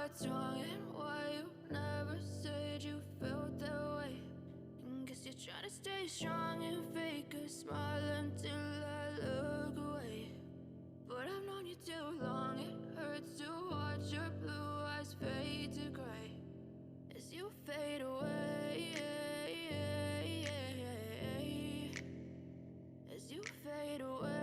what's wrong and why you never said you felt that way. And guess you're trying to stay strong and fake a smile until I look away. But I've known you too long, it hurts to watch your blue eyes fade to gray as you fade away, as you fade away.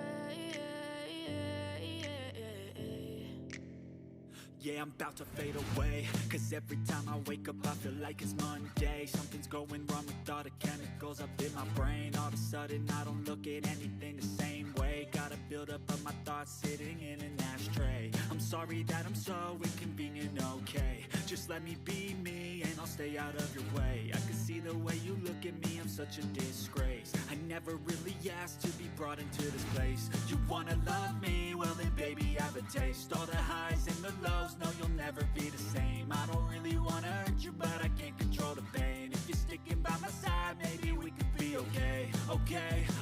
Yeah, I'm about to fade away, cause every time I wake up I feel like it's Monday. Something's going wrong with all the chemicals up in my brain. All of a sudden I don't look at anything the same way. Gotta build up of my thoughts sitting in an ashtray. I'm sorry that I'm so inconvenient, okay. Just let me be me and I'll stay out of your way. I can see the way you look at me, I'm such a disgrace. I never really asked to be brought into this place. You wanna love me? Well then baby have a taste. All the highs and the lows, no you'll never be the same. I don't really wanna hurt you but I can't control the pain. If you're sticking by my side maybe we could be okay.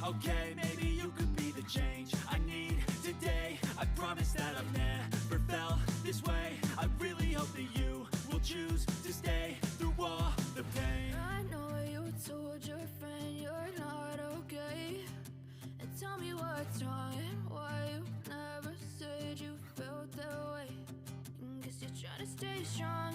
Okay, maybe you could be the change I need today. I promise that I've never felt this way. I really hope that you will choose to stay through all the pain. I know you told your friend you're not okay, and tell me what's wrong and why you never said you felt that way. And guess you're trying to stay strong